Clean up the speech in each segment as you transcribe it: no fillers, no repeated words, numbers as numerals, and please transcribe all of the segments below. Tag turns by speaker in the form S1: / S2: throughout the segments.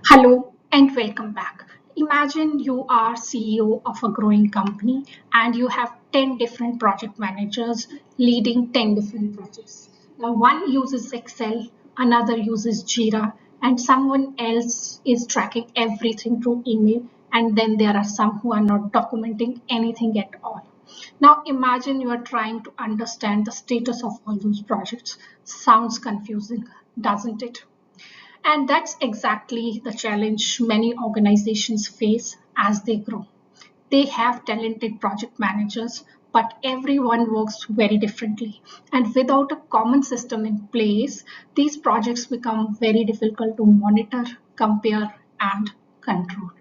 S1: Hello and welcome back. Imagine you are CEO of a growing company and you have 10 different project managers leading 10 different projects. Now, one uses Excel, another uses Jira, and someone else is tracking everything through email, and then there are some who are not documenting anything at all. Now, imagine you are trying to understand the status of all those projects. Sounds confusing, doesn't it? And that's exactly the challenge many organizations face as they grow. They have talented project managers, but everyone works very differently. And without a common system in place, these projects become very difficult to monitor, compare, and control.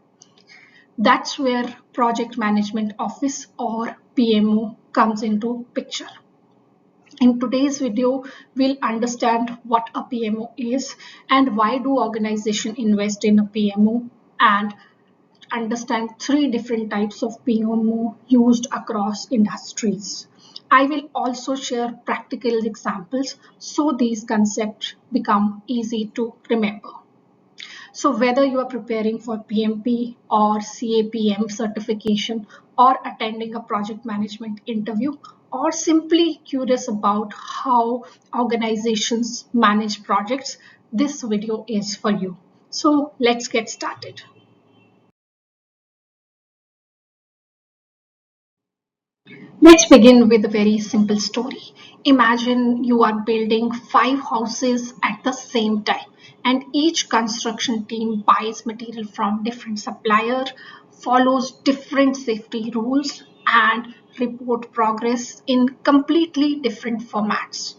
S1: That's where Project Management Office or PMO comes into picture. In today's video, we'll understand what a PMO is and why do organizations invest in a PMO, and understand three different types of PMO used across industries. I will also share practical examples so these concepts become easy to remember. So whether you are preparing for PMP or CAPM certification or attending a project management interview or simply curious about how organizations manage projects, this video is for you. So let's get started. Let's begin with a very simple story. Imagine you are building 5 houses at the same time, and each construction team buys material from different supplier, follows different safety rules, and report progress in completely different formats.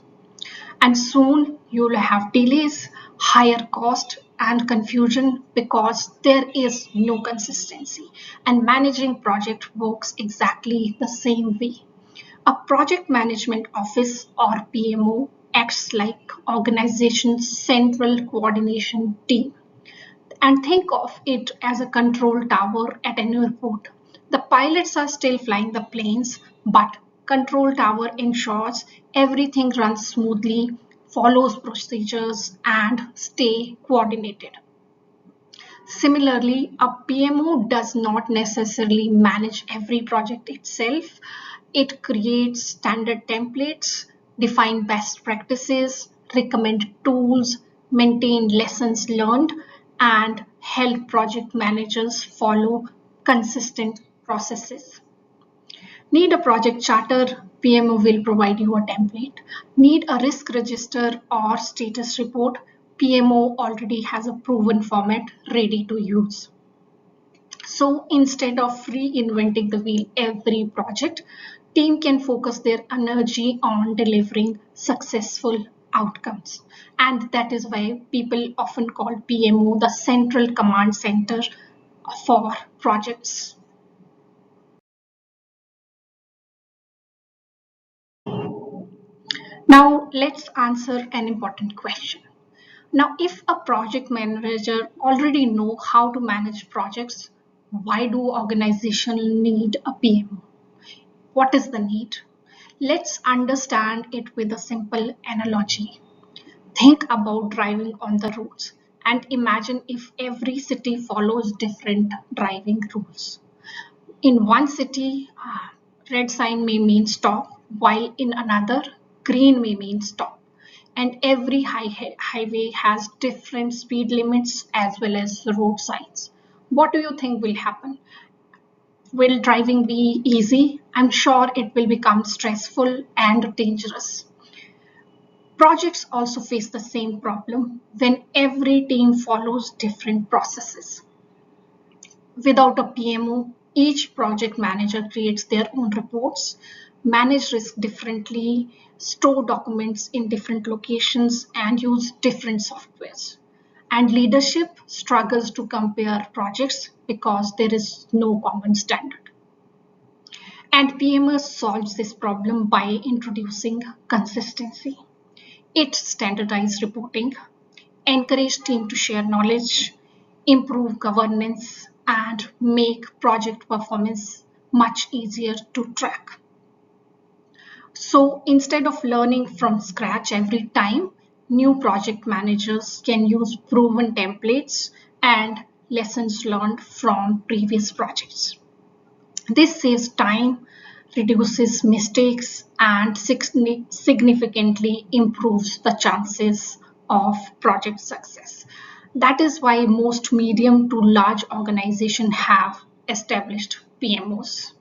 S1: And soon you'll have delays, higher cost, and confusion because there is no consistency. And managing project works exactly the same way. A project management office or PMO acts like organization's central coordination team. And think of it as a control tower at an airport. The pilots are still flying the planes, but control tower ensures everything runs smoothly, follows procedures, and stay coordinated. Similarly, a PMO does not necessarily manage every project itself. It creates standard templates, define best practices, recommend tools, maintain lessons learned, and help project managers follow consistent processes. Need a project charter? PMO will provide you a template. Need a risk register or status report? PMO already has a proven format ready to use. So instead of reinventing the wheel every project, team can focus their energy on delivering successful outcomes. And that is why people often call PMO the central command center for projects. Now let's answer an important question. Now, if a project manager already know how to manage projects, why do organizations need a PMO? What is the need? Let's understand it with a simple analogy. Think about driving on the roads and imagine if every city follows different driving rules. In one city, red sign may mean stop, while in another, green may mean stop. And every highway has different speed limits as well as road signs. What do you think will happen? Will driving be easy? I'm sure it will become stressful and dangerous. Projects also face the same problem when every team follows different processes. Without a PMO, each project manager creates their own reports, manage risk differently, store documents in different locations, and use different softwares. And leadership struggles to compare projects because there is no common standard. And PMO solves this problem by introducing consistency. It standardizes reporting, encourage team to share knowledge, improve governance, and make project performance much easier to track. So instead of learning from scratch every time, new project managers can use proven templates and lessons learned from previous projects. This saves time, reduces mistakes, and significantly improves the chances of project success. That is why most medium to large organizations have established PMOs.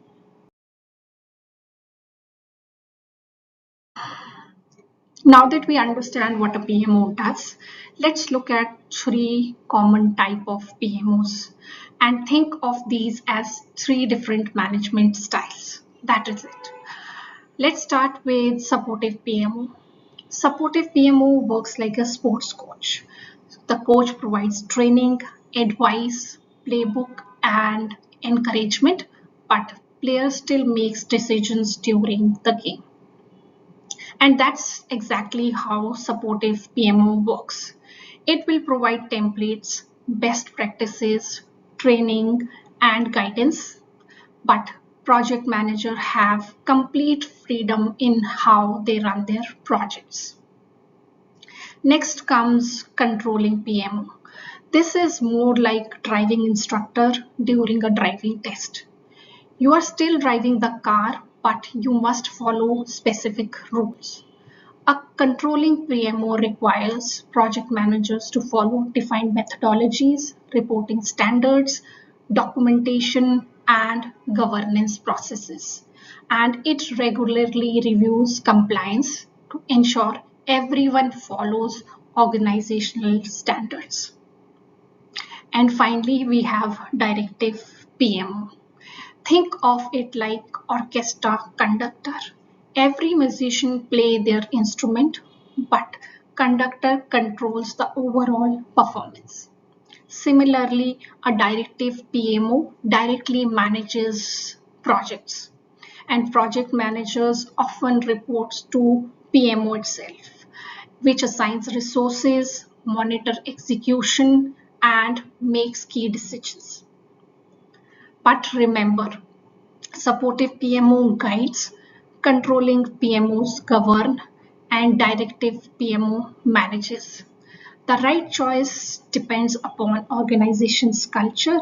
S1: Now that we understand what a PMO does, let's look at three common type of PMOs and think of these as three different management styles. That is it. Let's start with supportive PMO. Supportive PMO works like a sports coach. The coach provides training, advice, playbook, and encouragement, but player still makes decisions during the game. And that's exactly how supportive PMO works. It will provide templates, best practices, training, and guidance, but project managers have complete freedom in how they run their projects. Next comes controlling PMO. This is more like driving instructor during a driving test. You are still driving the car, but you must follow specific rules. A controlling PMO requires project managers to follow defined methodologies, reporting standards, documentation, and governance processes. And it regularly reviews compliance to ensure everyone follows organizational standards. And finally, we have Directive PMO. Think of it like orchestra conductor. Every musician plays their instrument, but conductor controls the overall performance. Similarly, a directive PMO directly manages projects, and project managers often reports to PMO itself, which assigns resources, monitor execution, and makes key decisions. But remember, supportive PMO guides, controlling PMOs govern, and directive PMO manages. The right choice depends upon organization's culture,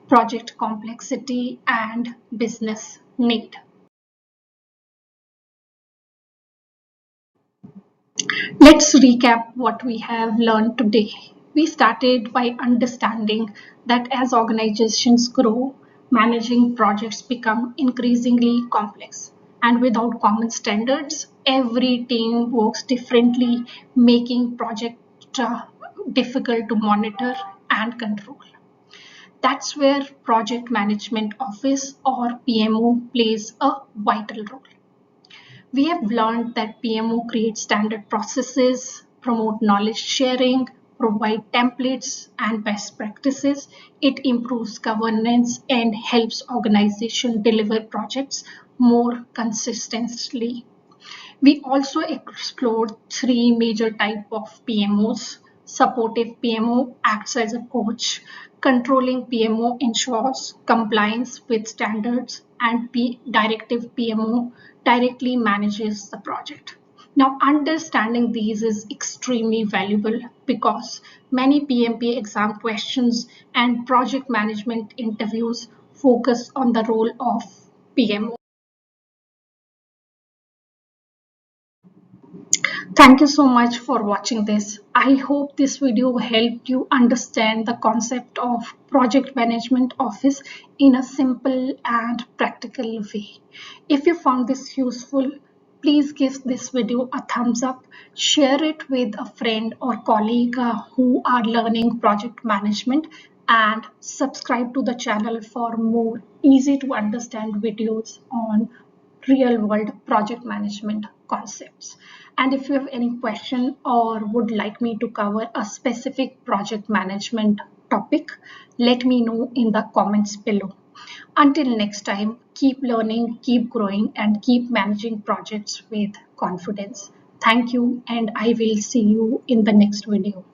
S1: project complexity, and business need. Let's recap what we have learned today. We started by understanding that as organizations grow, managing projects become increasingly complex. And without common standards, every team works differently, making projects difficult to monitor and control. That's where Project Management Office or PMO plays a vital role. We have learned that PMO creates standard processes, promote knowledge sharing, provide templates and best practices. It improves governance and helps organizations deliver projects more consistently. We also explored three major types of PMOs. Supportive PMO acts as a coach. Controlling PMO ensures compliance with standards, and Directive PMO directly manages the project. Now, understanding these is extremely valuable because many PMP exam questions and project management interviews focus on the role of PMO. Thank you so much for watching this. I hope this video helped you understand the concept of project management office in a simple and practical way. If you found this useful, please give this video a thumbs up, share it with a friend or colleague who are learning project management, and subscribe to the channel for more easy to understand videos on real world project management concepts. And if you have any question or would like me to cover a specific project management topic, let me know in the comments below. Until next time, keep learning, keep growing, and keep managing projects with confidence. Thank you, and I will see you in the next video.